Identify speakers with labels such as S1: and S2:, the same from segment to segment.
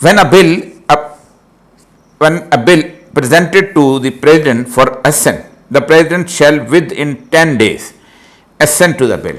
S1: When a bill presented to the president for assent, the president shall within 10 days assent to the bill.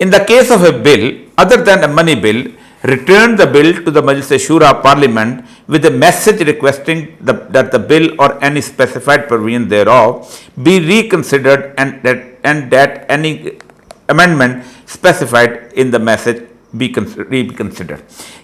S1: in the case of a bill other than a money bill, return the bill to the Majlis Shura Parliament with a message requesting that the bill or any specified provision thereof be reconsidered and that any amendment specified in the message be reconsidered।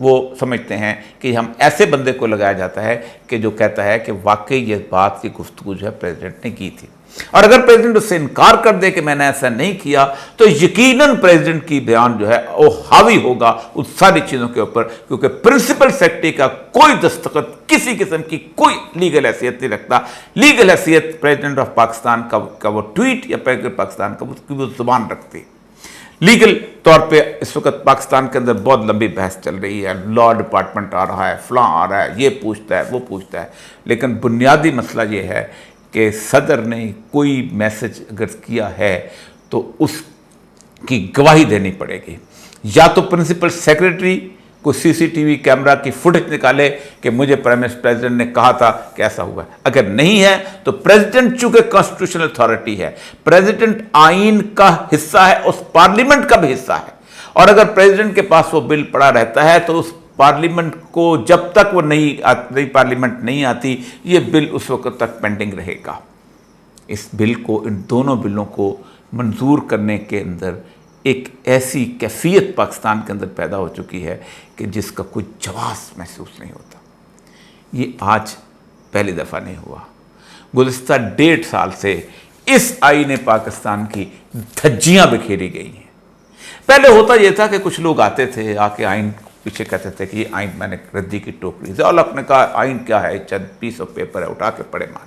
S1: وہ سمجھتے ہیں کہ ہم ایسے بندے کو لگایا جاتا ہے کہ جو کہتا ہے کہ واقعی یہ بات کی گفتگو جو ہے پریزیڈنٹ نے کی تھی، اور اگر پریزیڈنٹ اس سے انکار کر دے کہ میں نے ایسا نہیں کیا تو یقیناً پریزیڈنٹ کی بیان جو ہے وہ حاوی ہوگا اس ساری چیزوں کے اوپر، کیونکہ پرنسپل سیکرٹری کا کوئی دستخط کسی قسم کی کوئی لیگل حیثیت نہیں رکھتا۔ لیگل حیثیت پریزیڈنٹ آف پاکستان کا وہ ٹویٹ یا پریزیڈنٹ پاکستان کا وہ زبان رکھتی۔ لیگل طور پہ اس وقت پاکستان کے اندر بہت لمبی بحث چل رہی ہے، لا ڈپارٹمنٹ آ رہا ہے، فلاں آ رہا ہے، یہ پوچھتا ہے وہ پوچھتا ہے، لیکن بنیادی مسئلہ یہ ہے کہ صدر نے کوئی میسج اگر کیا ہے تو اس کی گواہی دینی پڑے گی، یا تو پرنسپل سیکرٹری کوئی سی سی ٹی وی کیمرہ کی فوٹیج نکالے کہ مجھے پریزیڈنٹ نے کہا تھا کہ ایسا ہوا ہے، اگر نہیں ہے تو پریزیڈنٹ چونکہ کانسٹیٹیوشنل اتھارٹی ہے، پریزیڈنٹ آئین کا حصہ ہے، اس پارلیمنٹ کا بھی حصہ ہے، اور اگر پریزیڈنٹ کے پاس وہ بل پڑا رہتا ہے تو اس پارلیمنٹ کو جب تک وہ نئی پارلیمنٹ نہیں آتی یہ بل اس وقت تک پینڈنگ رہے گا۔ اس بل کو، ان دونوں بلوں کو منظور کرنے کے اندر ایک ایسی کیفیت پاکستان کے اندر پیدا ہو چکی ہے کہ جس کا کوئی جواز محسوس نہیں ہوتا۔ یہ آج پہلی دفعہ نہیں ہوا، گزشتہ 1.5 سال سے اس آئین پاکستان کی دھجیاں بکھیری گئی ہیں۔ پہلے ہوتا یہ تھا کہ کچھ لوگ آتے تھے، آ کے آئین پیچھے کہتے تھے کہ یہ آئین میں نے ردی کی ٹوکری سے، اور آپ نے کہا آئین کیا ہے، چند پیس آف پیپر ہے، اٹھا کے پڑھے مان۔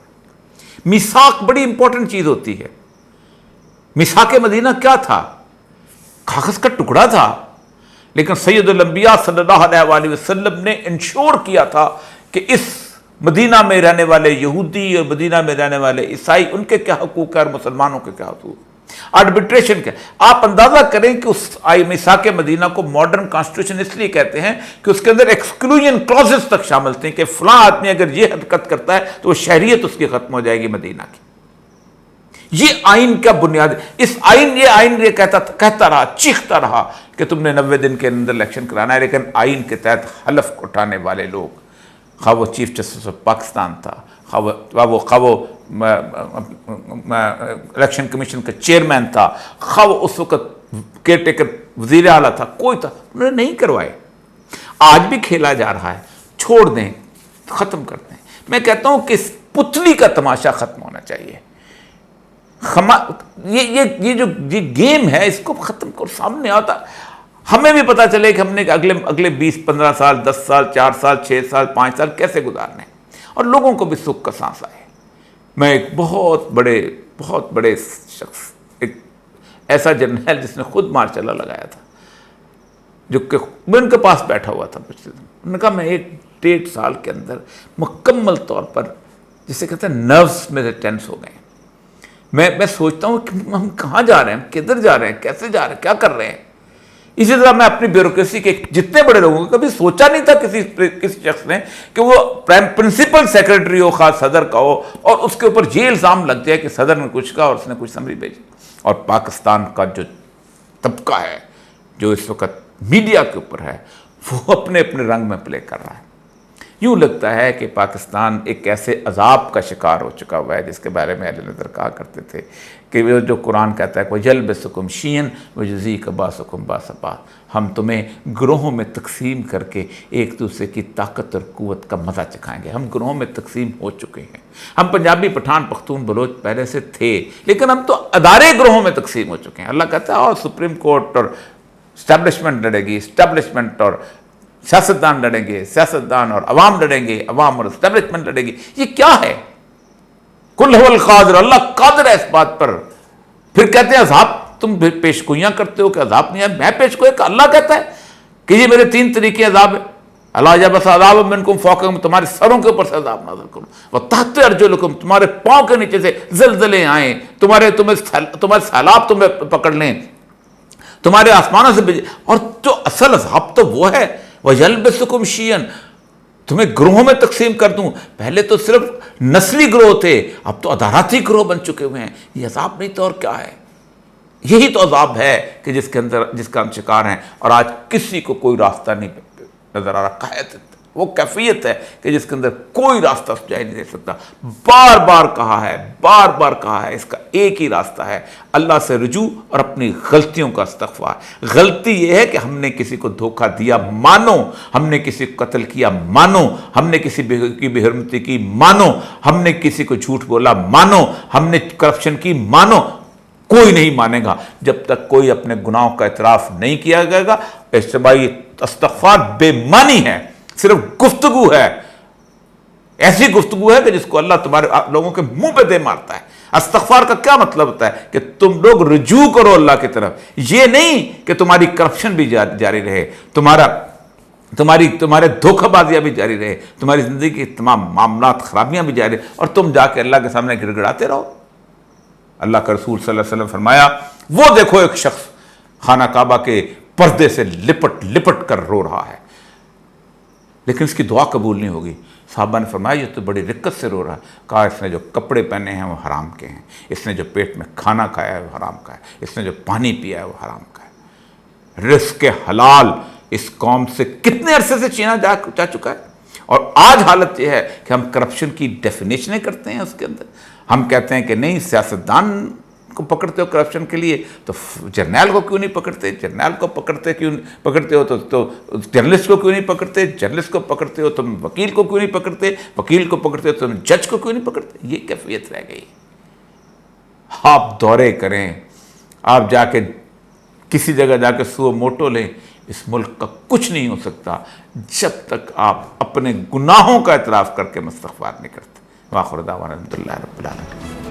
S1: میثاق بڑی امپورٹنٹ چیز ہوتی ہے۔ میثاق مدینہ کیا تھا؟ کاغذ کا ٹکڑا تھا، لیکن سید الانبیاء صلی اللہ علیہ وآلہ وسلم نے انشور کیا تھا کہ اس مدینہ میں رہنے والے یہودی اور مدینہ میں رہنے والے عیسائی، ان کے کیا حقوق ہیں اور مسلمانوں کے کیا حقوق، آربیٹریشن کیا۔ آپ اندازہ کریں کہ اس میثاق مدینہ کو ماڈرن کانسٹیٹیوشن اس لیے کہتے ہیں کہ اس کے اندر ایکسکلوژن کلوزز تک شامل تھے کہ فلاں آدمی اگر یہ حرکت کرتا ہے تو وہ شہریت اس کی ختم ہو جائے گی مدینہ کی۔ یہ آئین کا بنیاد، یہ آئین کہتا رہا، چیختا رہا کہ تم نے 90 دن کے اندر الیکشن کرانا ہے، لیکن آئین کے تحت حلف اٹھانے والے لوگ، خواہ وہ چیف جسٹس آف پاکستان تھا، خواہ وہ الیکشن کمیشن کا چیئرمین تھا، خواہ وہ اس وقت کیئر ٹیکر وزیر اعلیٰ تھا، کوئی تھا، انہوں نے نہیں کروائے۔ آج بھی کھیلا جا رہا ہے، چھوڑ دیں، ختم کر دیں۔ میں کہتا ہوں کہ اس پتلی کا تماشا ختم ہونا چاہیے۔ یہ جو گیم ہے اس کو ختم کرو، سامنے آتا ہمیں بھی پتا چلے کہ ہم نے اگلے 20-15 سال، 10 سال، 4 سال، 6 سال، 5 سال کیسے گزارنے، اور لوگوں کو بھی سکھ کا سانس آئے۔ میں ایک بہت بڑے شخص، ایک ایسا جرنیل جس نے خود مارشل لا لگایا تھا، جو کہ میں ان کے پاس بیٹھا ہوا تھا پچھلے دن، انہوں نے کہا میں 1-1.5 سال کے اندر مکمل طور پر جسے کہتے ہیں نروس میرے ٹینس ہو گئے۔ میں سوچتا ہوں کہ ہم کہاں جا رہے ہیں، کدھر جا رہے ہیں، کیسے جا رہے ہیں، کیا کر رہے ہیں۔ اسی طرح میں اپنی بیوروکریسی کے جتنے بڑے لوگوں کو کبھی سوچا نہیں تھا کسی شخص نے کہ وہ پرنسپل سیکرٹری ہو، خاص صدر کا ہو، اور اس کے اوپر یہ الزام لگ جائے کہ صدر نے کچھ کہا اور اس نے کچھ سمری بھیجی۔ اور پاکستان کا جو طبقہ ہے جو اس وقت میڈیا کے اوپر ہے وہ اپنے رنگ میں پلے کر رہا ہے۔ یوں لگتا ہے کہ پاکستان ایک ایسے عذاب کا شکار ہو چکا ہوا ہے جس کے بارے میں اہل نظر کہا کرتے تھے کہ وہ جو قرآن کہتا ہے وَيَلْبِسُكُمْ شِيًّا وَيُذِيقَ بَأْسَكُمْ بَأْسَ بَعْضٍ، ہم تمہیں گروہوں میں تقسیم کر کے ایک دوسرے کی طاقت اور قوت کا مزہ چکھائیں گے۔ ہم گروہوں میں تقسیم ہو چکے ہیں، ہم پنجابی، پٹھان، پختون، بلوچ پہلے سے تھے، لیکن ہم تو ادارے گروہوں میں تقسیم ہو چکے ہیں۔ اللہ کہتا ہے اور سپریم کورٹ اور اسٹیبلشمنٹ لڑے گی، اسٹیبلشمنٹ اور سیاستدان لڑیں گے، سیاستدان اور عوام لڑیں گے، عوام اور اسٹیبلشمنٹ لڑے گی۔ یہ کیا ہے؟ کل هو القادر، اللہ قادر ہے اس بات پر۔ پھر کہتے ہیں عذاب، تم پیش گوئیاں کرتے ہو کہ عذاب نہیں ہے، میں پیش گوئی کہ اللہ کہتا ہے کہ یہ میرے 3 طریقے عذاب ہے۔ اللہ جب عذاب منکم فوقکم، تمہارے سروں کے اوپر سے عذاب نازل کروں، وتحت ارجلکم، تمہارے پاؤں کے نیچے سے زلزلے آئیں، تمہارے سیلاب تمہیں پکڑ لیں، تمہارے آسمانوں سے بھیجے۔ اور جو اصل عذاب تو وہ ہے وَيَلْبِسُكُمْ شِيًّا، تمہیں گروہوں میں تقسیم کر دوں۔ پہلے تو صرف نسلی گروہ تھے، اب تو اداراتی گروہ بن چکے ہوئے ہیں۔ یہ عذاب نہیں تو اور کیا ہے؟ یہی تو عذاب ہے کہ جس کا ہم شکار ہیں، اور آج کسی کو کوئی راستہ نہیں نظر آ رہا۔ وہ کیفیت ہے کہ جس کے اندر کوئی راستہ سجائی نہیں دے سکتا. بار بار کہا ہے اس کا ایک ہی راستہ ہے, اللہ سے رجوع اور اپنی غلطیوں کا استغفار. غلطی یہ ہے کہ ہم نے کسی کو دھوکہ دیا مانو, ہم نے کسی کو قتل کیا مانو, ہم نے کسی کی بے حرمتی کی مانو, ہم نے کسی کو جھوٹ بولا مانو, ہم نے کرپشن کی مانو. کوئی نہیں مانے گا جب تک کوئی اپنے گناہوں کا اعتراف نہیں کیا جائے گا. اجتماعی استغفار بے معنی ہے, صرف گفتگو ہے, ایسی گفتگو ہے کہ جس کو اللہ تمہارے لوگوں کے منہ پہ دے مارتا ہے. استغفار کا کیا مطلب ہوتا ہے کہ تم لوگ رجوع کرو اللہ کی طرف, یہ نہیں کہ تمہاری کرپشن بھی جاری رہے, تمہارے دھوکہ بازیاں بھی جاری رہے, تمہاری زندگی کی تمام معاملات خرابیاں بھی جاری رہے, اور تم جا کے اللہ کے سامنے گڑ گڑاتے رہو. اللہ کا رسول صلی اللہ علیہ وسلم فرمایا, وہ دیکھو ایک شخص خانہ کعبہ کے پردے سے لپٹ لپٹ کر رو رہا ہے, لیکن اس کی دعا قبول نہیں ہوگی. صحابہ نے فرمایا یہ تو بڑی رقت سے رو رہا ہے. کہا اس نے جو کپڑے پہنے ہیں وہ حرام کے ہیں, اس نے جو پیٹ میں کھانا کھایا ہے وہ حرام کا ہے, اس نے جو پانی پیا ہے وہ حرام کا ہے. رزق حلال اس قوم سے کتنے عرصے سے چھینا جا چکا ہے, اور آج حالت یہ ہے کہ ہم کرپشن کی ڈیفینیشنیں کرتے ہیں. اس کے اندر ہم کہتے ہیں کہ نہیں, سیاستدان کو پکڑتے ہو کرپشن کے لیے تو جرنیل کو کیوں نہیں پکڑتے, جرنیل کو پکڑتے ہو تو جرنلسٹ کو کیوں نہیں پکڑتے, جرنلسٹ کو پکڑتے ہو تم وکیل کو کیوں نہیں پکڑتے, وکیل کو پکڑتے ہو تم جج کو کیوں نہیں پکڑتے. یہ کیفیت رہ گئی. آپ دورے کریں, آپ جا کے کسی جگہ جا کے سو موٹو لیں, اس ملک کا کچھ نہیں ہو سکتا جب تک آپ اپنے گناہوں کا اعتراف کر کے استغفار نہیں کرتے. وآخر دعوانا الحمدللہ رب العالمین.